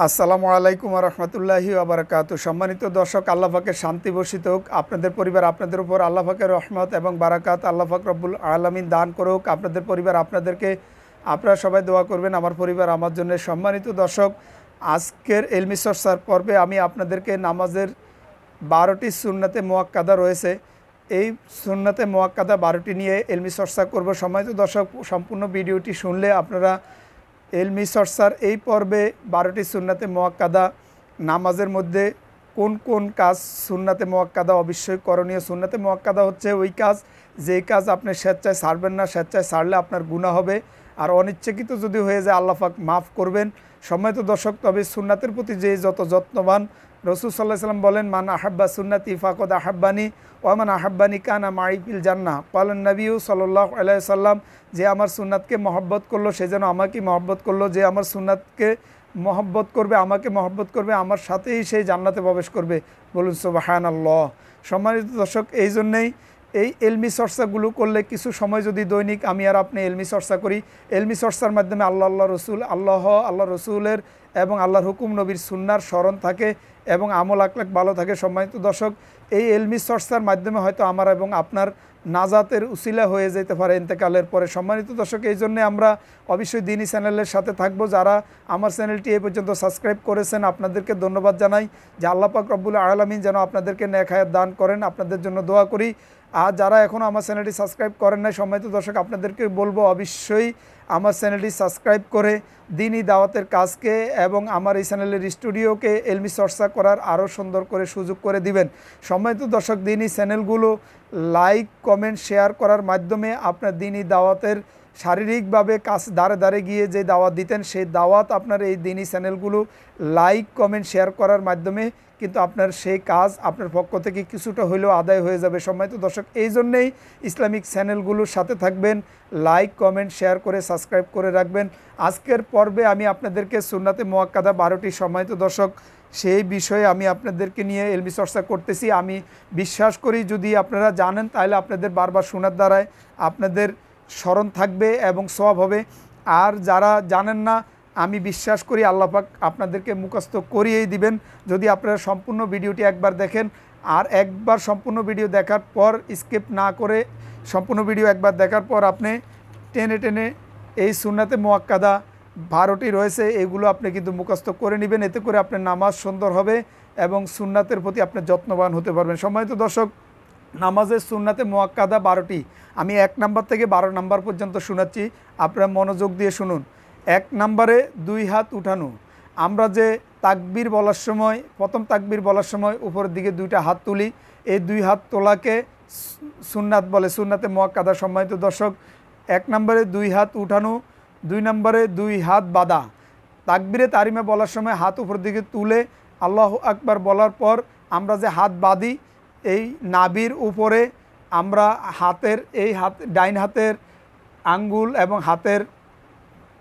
আসসালামু আলাইকুম রহমতুল্লাহি ওয়াবারাকাতু। সম্মানিত দর্শক, আল্লাহ পাকের শান্তি বর্ষিত হোক আপনাদের পরিবার, আপনাদের উপর আল্লাহ পাকের রহমত এবং বারাকাত আল্লাহ পাক রব্বুল আলামিন দান করুক। আপনাদের পরিবার আপনাদেরকে, আপনারা সবাই দোয়া করবেন আমার পরিবার আমার জন্য। সম্মানিত দর্শক, আজকের ইলমি চর্চার পর্বে আমি আপনাদেরকে নামাজের 12টি সুন্নাতে মুআক্কাদা রয়েছে, এই সুন্নাতে মুআক্কাদা 12টি নিয়ে ইলমি চর্চা করব। সম্মানিত দর্শক, সম্পূর্ণ ভিডিওটি শুনলে আপনারা ইলমি চর্চার এই পর্বে 12টি সুন্নাতে মুআক্কাদা, নামাজের মধ্যে কোন কোন কাজ সুন্নাতে মুআক্কাদা অবশ্যই করণীয়। সুন্নাতে মুআক্কাদা হচ্ছে ওই কাজ যেই কাজ আপনি স্বেচ্ছায় ছাড়বেন না, স্বেচ্ছায় ছাড়লে আপনার গুনাহ হবে, আর অনিচ্ছাকৃত যদি হয়ে যায় আল্লাহ পাক মাফ করবেন। সম্মানিত দর্শক, তবে সুন্নাতের প্রতি যে যত যত্নবান, রাসূল সাল্লাল্লাহু আলাইহি ওয়াসাল্লাম বলেন, মান আহাব্বা সুন্নতি ফাকাদ আহাব্বানি ওয়া মান আহাব্বানি কানা মাই ফিল জান্নাহ। ক্বালান নবী সাল্লাল্লাহু আলাইহি ওয়াসাল্লাম, যে আমার সুন্নাতকে মহব্বত করলো সে যেন আমাকে মহব্বত করলো, যে আমার সুন্নাতকে মহব্বত করবে, আমাকে মহব্বত করবে, আমার সাথেই সেই জান্নাতে প্রবেশ করবে। বলুন সুবহানাল্লাহ। সম্মানিত দর্শক, এই জন্যেই এই এলমি চর্চাগুলো করলে কিছু সময় যদি দৈনিক আমি আর আপনি এলমি চর্চা করি, এলমি চর্চার মাধ্যমে আল্লাহ রসুল, আল্লাহ রসুলের এবং আল্লাহর হুকুম নবীর সুন্নার স্মরণ থাকে এবং আমল আকলাক ভালো থাকে। সম্মানিত দর্শক, এই এলমি চর্চার মাধ্যমে হয়তো আমার এবং আপনার নাজাতের উসিলা হয়ে যেতে পারে ইন্তেকালের পরে। সম্মানিত দর্শক, এই জন্যে আমরা অবশ্যই দ্বীনি চ্যানেলের সাথে থাকবো। যারা আমার চ্যানেলটি এই পর্যন্ত সাবস্ক্রাইব করেছেন আপনাদেরকে ধন্যবাদ জানাই, যে আল্লাহ পাক রব্বুল আলামিন যেন আপনাদেরকে নেক হায়াত দান করেন, আপনাদের জন্য দোয়া করি। আর যারা এখনও আমার চ্যানেলটি সাবস্ক্রাইব করেন নাই, সম্মানিত দর্শক, আপনাদেরকে বলবো অবশ্যই আমার চ্যানেলটি সাবস্ক্রাইব করে দ্বীনি দাওয়াতের কাজকে এবং আমার এই চ্যানেলের স্টুডিওকে এলমি চর্চা করার আরও সুন্দর করে সুযোগ করে দিবেন। সম্মানিত দর্শক, দ্বীনি চ্যানেলগুলো লাইক কমেন্ট শেয়ার করার মাধ্যমে আপনার দ্বীনি দাওয়াতের শারীরিকভাবে কাজ দাঁড়ে দাঁড়ে গিয়ে যে দাওয়াত দিতেন, সেই দাওয়াত আপনার এই দ্বীনি চ্যানেলগুলো লাইক কমেন্ট শেয়ার করার মাধ্যমে কিন্তু আপনার সেই কাজ আপনার পক্ষ থেকে কিছুটা হলেও আদায় হয়ে যাবে। সম্মানিত দর্শক, এই জন্যেই ইসলামিক চ্যানেলগুলোর সাথে থাকবেন, লাইক কমেন্ট শেয়ার করে সাবস্ক্রাইব করে রাখবেন। আজকের পর্বে আমি আপনাদেরকে সুন্নাতে মুআক্কাদা 12টি, সম্মানিত দর্শক, সেই বিষয়ে আমি আপনাদেরকে নিয়ে এলমি চর্চা করতেছি। আমি বিশ্বাস করি যদি আপনারা জানেন তাহলে আপনাদের বারবার শোনার দ্বারায় আপনাদের স্মরণ থাকবে এবং সওয়াব হবে। আর যারা জানেন না, আমি বিশ্বাস করি আল্লাহ পাক আপনাদেরকে মুখস্থ করিয়েই দিবেন যদি আপনারা সম্পূর্ণ ভিডিওটি একবার দেখেন। আর একবার সম্পূর্ণ ভিডিও দেখার পর স্কিপ না করে সম্পূর্ণ ভিডিও একবার দেখার পর আপনি টেনে টেনে এই সুন্নাতে মুআক্কাদা 12টি রয়েছে, এগুলো আপনি কিন্তু মুখস্থ করে নেবেন। এতে করে আপনার নামাজ সুন্দর হবে এবং সুন্নাতের প্রতি আপনি যত্নবান হতে পারবেন। সম্মানিত দর্শক, নামাজের সুন্নাতে মুআক্কাদা 12টি, আমি 1 নাম্বার থেকে 12 নাম্বার পর্যন্ত শোনাচ্ছি, আপনারা মনোযোগ দিয়ে শুনুন। 1 নম্বরে 2 হাত উঠানো। আমরা যে তাকবীর বলার সময়, প্রথম তাকবীর বলার সময় উপরের দিকে 2টা হাত তুলি, এই 2 হাত তোলাকে সুন্নাত বলে, সুন্নাতে মুআক্কাদা। সম্মানিত দর্শক, 1 নম্বরে 2 হাত উঠানো, 2 নম্বরে 2 হাত বাঁধা। তাকবীরে তারিমে বলার সময় হাত উপরের দিকে তুলে আল্লাহু আকবার বলার পর আমরা যে হাত বাঁধি, এই নাভির উপরে আমরা হাতের ডাইন হাতের আঙ্গুল এবং হাতের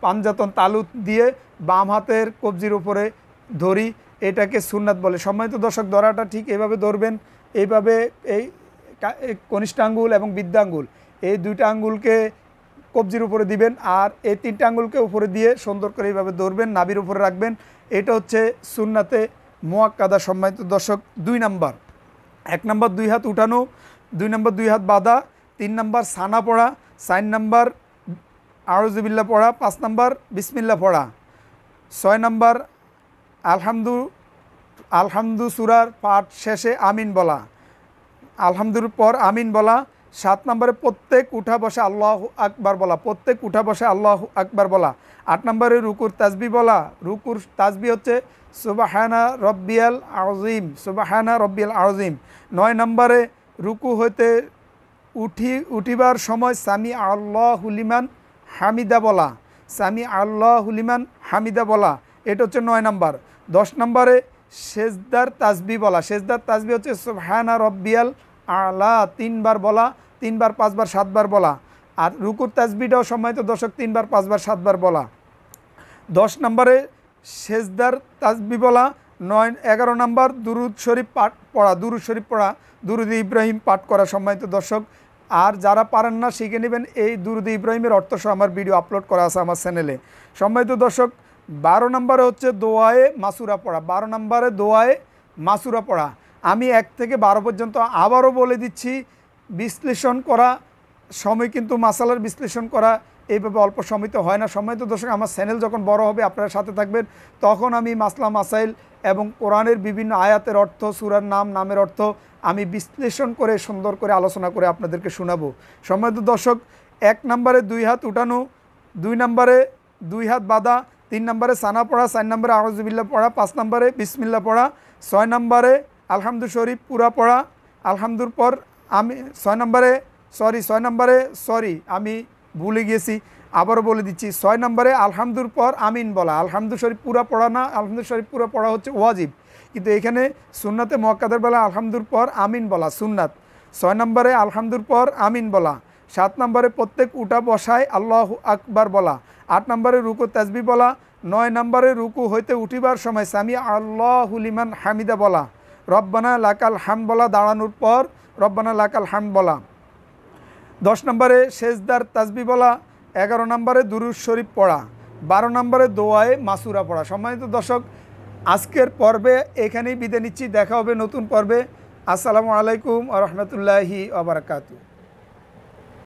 পাঞ্জাতন তালু দিয়ে বাম হাতের কবজির উপরে ধরি, এটাকে সুন্নাত বলে। সম্মানিত দর্শক, ধরাটা ঠিক এইভাবে ধরবেন, এইভাবে এই কনিষ্ঠ আঙ্গুল এবং বৃদ্ধাঙ্গুল এই 2টা আঙ্গুলকে কবজির উপরে দিবেন, আর এই 3টা আঙ্গুলকে উপরে দিয়ে সুন্দর করে এইভাবে ধরবেন, নাভির উপরে রাখবেন। এটা হচ্ছে সুন্নাতে মুআক্কাদা। সম্মানিত দর্শক, 2 নাম্বার, 1 নাম্বার 2 হাত উঠানো, 2 নাম্বার 2 হাত বাঁধা, 3 নাম্বার সানা পড়া, 4 নাম্বার আউযুবিল্লাহ পড়া, 5 নাম্বার বিসমিল্লাহ পড়া, 6 নাম্বার আলহামদু সূরার পাঠ শেষে আমিন বলা, আলহামদুর পর আমিন বলা। 7 নম্বরে প্রত্যেক উঠা বসে আল্লাহু আকবার বলা, প্রত্যেক উঠা বসে আল্লাহু আকবার বলা। 8 নম্বরে রুকুর তাসবিহ বলা, রুকুর তাসবিহ হচ্ছে সুবহানা রব্বিয়াল আযীম, সুবহানা রব্বিয়াল আযীম। 9 নম্বরে রুকু হইতে উঠিবার সময় সামি আল্লাহু লিমান হামিদা বলা, সামি আল্লাহু লিমান হামিদা বলা, এটা হচ্ছে 9 নম্বর। 10 নম্বরে সেজদার তাসবিহ বলা, সেজদার তাসবিহ হচ্ছে সুবহানা রব্বিয়াল আলা 3 বার বলা, 3 বার 5 বার 7 বার বলা। আর রুকুর তাসবিহটাও সম্মানিত দর্শক 3 বার 5 বার 7 বার বলা। 10 নম্বরে সেজদার তাসবিহ বলা। 11 নম্বর দুরুদ শরীফ পাঠ পড়া, দুরুদ শরীফ পড়া, দুরুদ ইব্রাহিম পাঠ করা। সম্মানিত দর্শক, আর যারা পারেন না শিখে নেবেন, এই দুরুদ ইব্রাহিমের অর্থ সহ আমার ভিডিও আপলোড করা আছে আমার চ্যানেলে। সম্মানিত দর্শক, 12 নম্বরে হচ্ছে দোয়ায়ে মাসুরা পড়া। 12 নম্বরে দোয়ায়ে মাসুরা পড়া। আমি 1 থেকে 12 পর্যন্ত আবারও বলে দিচ্ছি, বিশ্লেষণ করা সময় কিন্তু মাসালার বিশ্লেষণ করা এইভাবে অল্প সময় তো হয় না। সময় তো দর্শক আমার চ্যানেল যখন বড় হবে আপনারা সাথে থাকবেন, তখন আমি মাসলা মাসাইল এবং কোরআনের বিভিন্ন আয়াতের অর্থ, সূরার নাম, নামের অর্থ আমি বিশ্লেষণ করে সুন্দর করে আলোচনা করে আপনাদেরকে শোনাবো। সম্মানিত দর্শক, 1 নম্বরে 2 হাত উঠানো, 2 নম্বরে 2 হাত বাঁধা, 3 নম্বরে সানা পড়া, 4 নম্বরে আউযুবিল্লাহ পড়া, 5 নম্বরে বিসমিল্লাহ পড়া, 6 নম্বরে আলহামদু শরীফ পুরা পড়া। আলহামদুর পর আমি 6 নম্বরে আমি ভুলে গিয়েছি, আবারও বলে দিচ্ছি। 6 নম্বরে আলহামদুর পর আমিন বলা। আলহামদু শরীফ পুরা পড়া না, আলহামদু শরীফ পুরা পড়া হচ্ছে ওয়াজিব, কিন্তু এখানে সুন্নাতে মুআক্কাদার বেলা আলহামদুর পর আমিন বলা সুন্নাত। 6 নম্বরে আলহামদুর পর আমিন বলা। 7 নম্বরে প্রত্যেক উঠা বসায় আল্লাহু আকবার বলা। 8 নম্বরে রুকু তাসবিহ বলা। 9 নম্বরে রুকু হইতে উঠিবার সময় সামি আল্লাহু লিমান হামিদা বলা। রব্বানা লাকাল হামদ বলা, দাঁড়ানোর পর রব্বানা লাকাল হামদ বলা। 10 নম্বরে সেজদার তাসবিহ বলা। 11 নম্বরে দুরূদ শরীফ পড়া। 12 নম্বরে দোয়ায়ে মাসুরা পড়া। সম্মানিত দর্শক, আজকের পর্বে এখানেই বিদায় নিচ্ছি। দেখা হবে নতুন পর্বে। আসসালামু আলাইকুম ওয়া রাহমাতুল্লাহি ওয়া বারাকাতুহু।